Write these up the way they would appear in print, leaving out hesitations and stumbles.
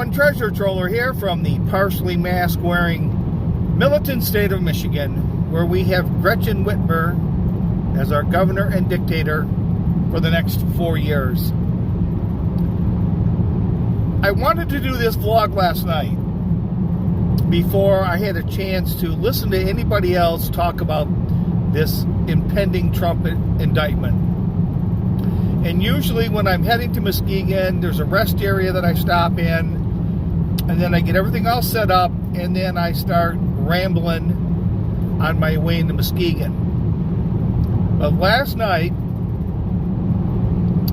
one treasure troller here from the partially mask-wearing militant state of Michigan, where we have Gretchen Whitmer as our governor and dictator for the next 4 years. I wanted to do this vlog last night before I had a chance to listen to anybody else talk about this impending Trump indictment. And usually when I'm heading to Muskegon, there's a rest area that I stop in, and then I get everything all set up, and then I start rambling on my way into Muskegon. But last night,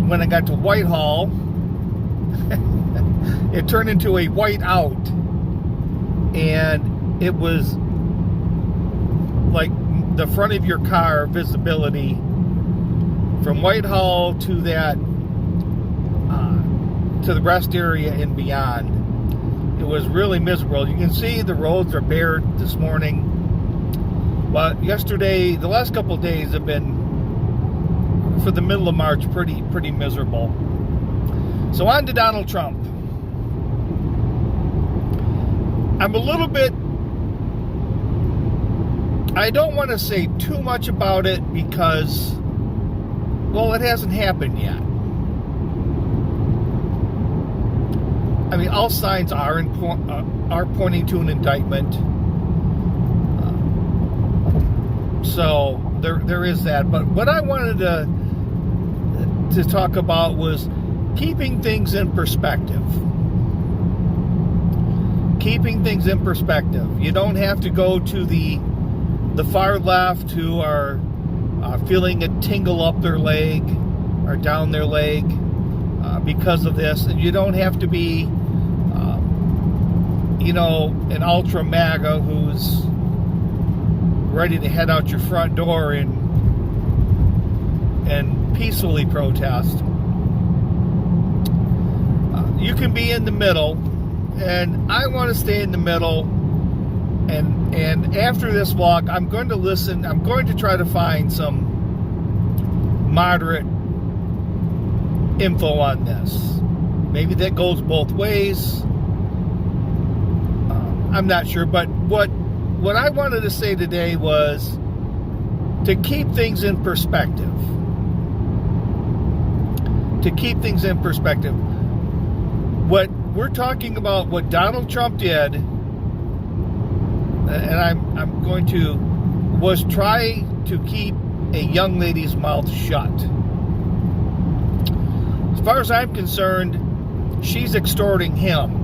when I got to Whitehall, it turned into a whiteout, and it was like the front of your car visibility from Whitehall to that to the rest area and beyond. It was really miserable. You can see the roads are bared this morning. But yesterday, the last couple of days have been, for the middle of March, pretty miserable. So on to Donald Trump. I'm a little bit, I don't want to say too much about it because, well, it hasn't happened yet. I mean, all signs are pointing to an indictment. So there is that. But what I wanted to talk about was keeping things in perspective. Keeping things in perspective. You don't have to go to the far left who are feeling a tingle up their leg or down their leg because of this. And you don't have to be, an ultra MAGA who's ready to head out your front door and peacefully protest. You can be in the middle, and I want to stay in the middle. And after this vlog, I'm going to try to find some moderate info on this. Maybe that goes both ways. I'm not sure, but what I wanted to say today was to keep things in perspective. To keep things in perspective. What we're talking about, what Donald Trump did, and I'm going to, was try to keep a young lady's mouth shut. As far as I'm concerned, she's extorting him.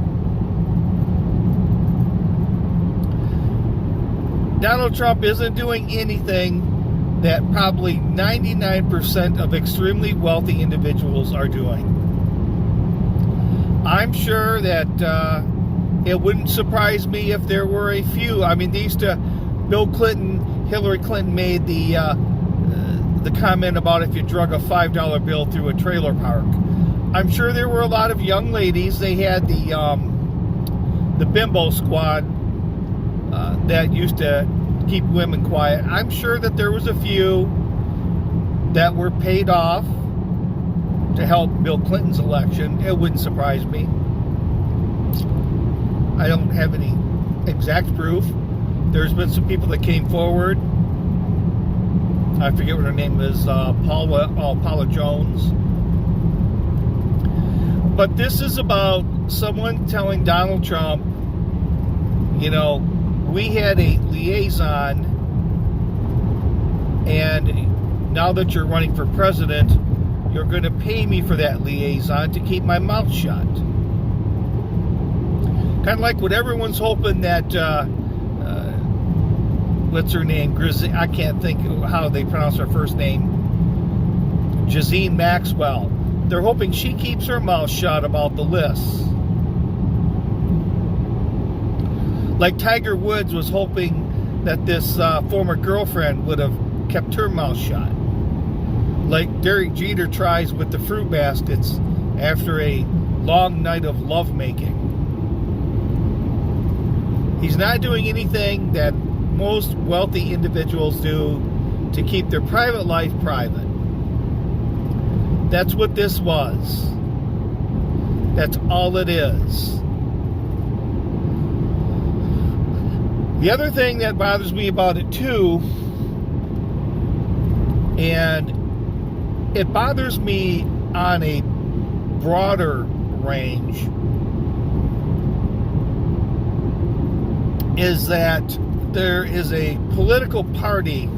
Donald Trump isn't doing anything that probably 99% of extremely wealthy individuals are doing. I'm sure that it wouldn't surprise me if there were a few. I mean, Hillary Clinton made the comment about if you drug a $5 bill through a trailer park. I'm sure there were a lot of young ladies. They had the bimbo squad that used to keep women quiet. I'm sure that there was a few that were paid off to help Bill Clinton's election. It wouldn't surprise me. I don't have any exact proof. There's been some people that came forward. I forget what her name is, Paula Jones. But this is about someone telling Donald Trump, we had a liaison, and now that you're running for president, you're going to pay me for that liaison to keep my mouth shut. Kind of like what everyone's hoping that, what's her name? I can't think how they pronounce her first name. Ghislaine Maxwell. They're hoping she keeps her mouth shut about the lists. Like Tiger Woods was hoping that this former girlfriend would have kept her mouth shut. Like Derek Jeter tries with the fruit baskets after a long night of lovemaking. He's not doing anything that most wealthy individuals do to keep their private life private. That's what this was. That's all it is. The other thing that bothers me about it too, and it bothers me on a broader range, is that there is a political party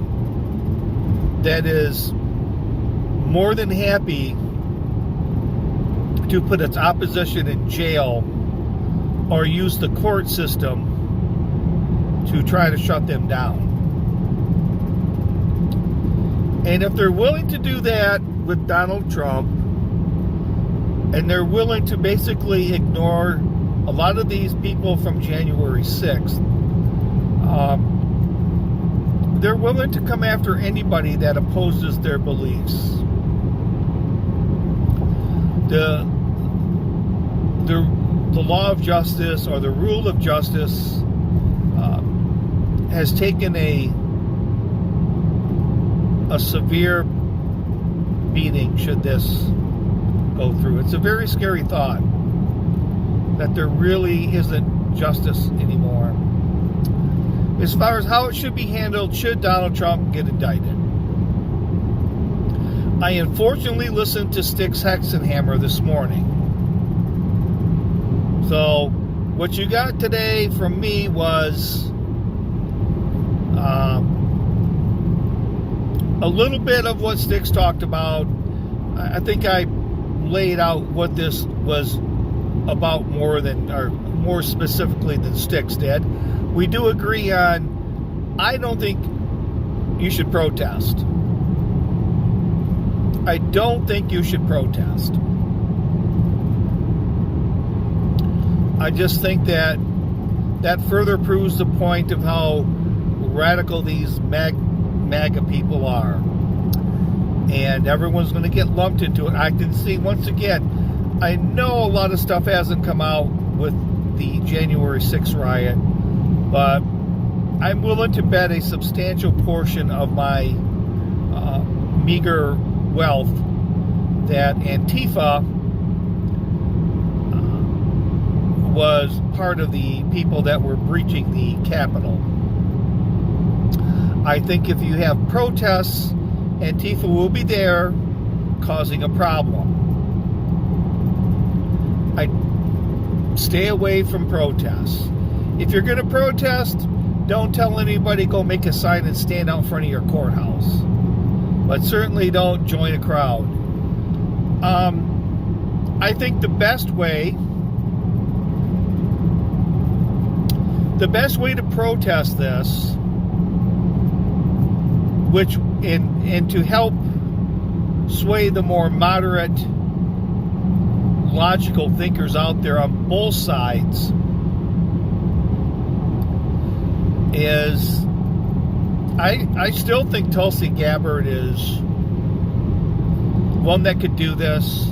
that is more than happy to put its opposition in jail or use the court system to try to shut them down. And if they're willing to do that with Donald Trump, and they're willing to basically ignore a lot of these people from January 6th, they're willing to come after anybody that opposes their beliefs. The law of justice, or the rule of justice, has taken a severe beating should this go through. It's a very scary thought that there really isn't justice anymore. As far as how it should be handled, should Donald Trump get indicted? I unfortunately listened to Styx Hexenhammer this morning. So what you got today from me was a little bit of what Styx talked about. I think I laid out what this was about more specifically than Styx did. We do agree on, I don't think you should protest. I don't think you should protest. I just think that further proves the point of how radical these MAGA people are. And everyone's going to get lumped into it. I can see, once again, I know a lot of stuff hasn't come out with the January 6th riot, but I'm willing to bet a substantial portion of my meager wealth that Antifa was part of the people that were breaching the Capitol. I think if you have protests, Antifa will be there causing a problem. I stay away from protests. If you're going to protest, don't tell anybody go make a sign and stand out in front of your courthouse. But certainly don't join a crowd. I think the best way to protest this, which and to help sway the more moderate, logical thinkers out there on both sides, is I still think Tulsi Gabbard is one that could do this.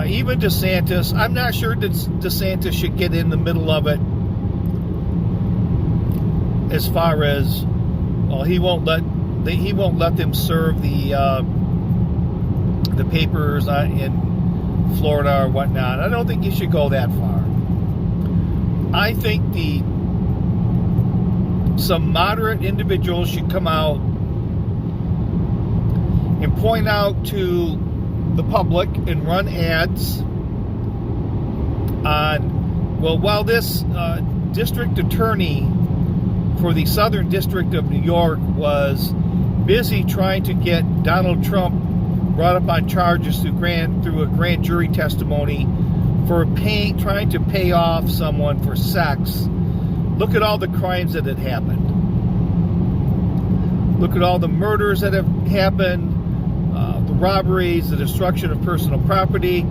Even DeSantis, I'm not sure that DeSantis should get in the middle of it. As far as, well, he won't let them serve the papers in Florida or whatnot. I don't think you should go that far. I think some moderate individuals should come out and point out to the public and run ads on, well, while this district attorney for the Southern District of New York was busy trying to get Donald Trump brought up on charges through a grand jury testimony for trying to pay off someone for sex. Look at all the crimes that had happened. Look at all the murders that have happened, the robberies, the destruction of personal property.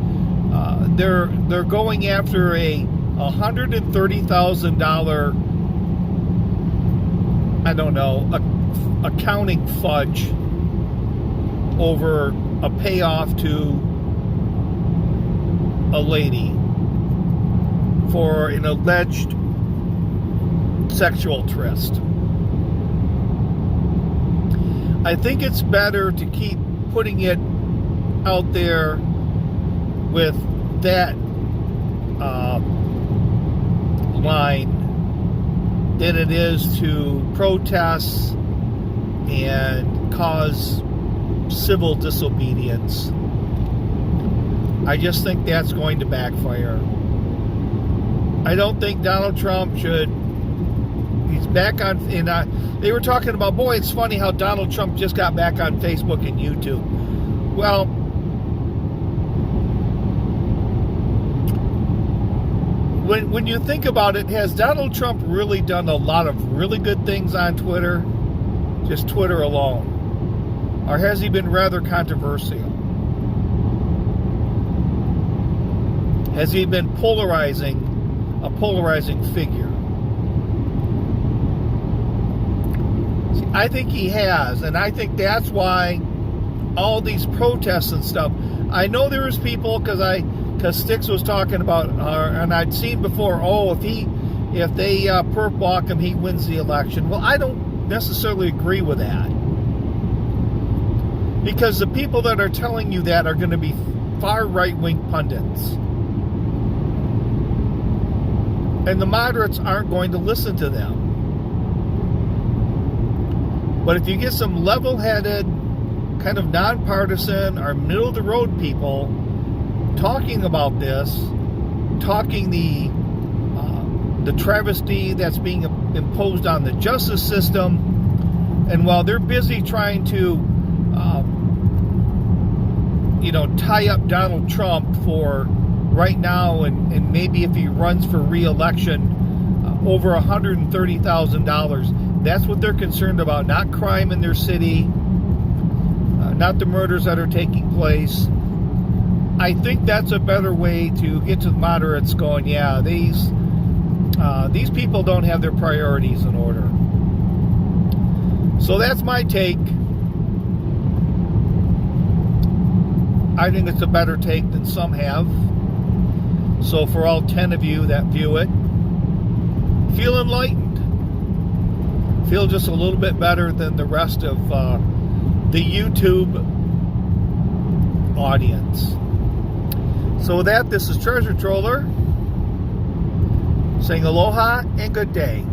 They're going after a $130,000, I don't know, accounting fudge over a payoff to a lady for an alleged sexual tryst. I think it's better to keep putting it out there with that line than it is to protest and cause civil disobedience. I just think that's going to backfire. I don't think Donald Trump should. He's back on, and they were talking about, boy, it's funny how Donald Trump just got back on Facebook and YouTube. Well, when you think about it, has Donald Trump really done a lot of really good things on Twitter? Just Twitter alone? Or has he been rather controversial? Has he been a polarizing figure? See, I think he has, and I think that's why all these protests and stuff. I know there was people, because Sticks was talking about, and I'd seen before, if they perp walk him, he wins the election. Well, I don't necessarily agree with that, because the people that are telling you that are going to be far right-wing pundits. And the moderates aren't going to listen to them. But if you get some level-headed, kind of nonpartisan or middle-of-the-road people talking about this, talking the travesty that's being imposed on the justice system, and while they're busy trying to tie up Donald Trump for right now, and maybe if he runs for re-election, over $130,000. That's what they're concerned about, not crime in their city, not the murders that are taking place. I think that's a better way to get to the moderates going, yeah, these people don't have their priorities in order. So that's my take. I think it's a better take than some have. So for all 10 of you that view it, feel enlightened. Feel just a little bit better than the rest of the YouTube audience. So with that, this is Treasure Troller saying aloha and good day.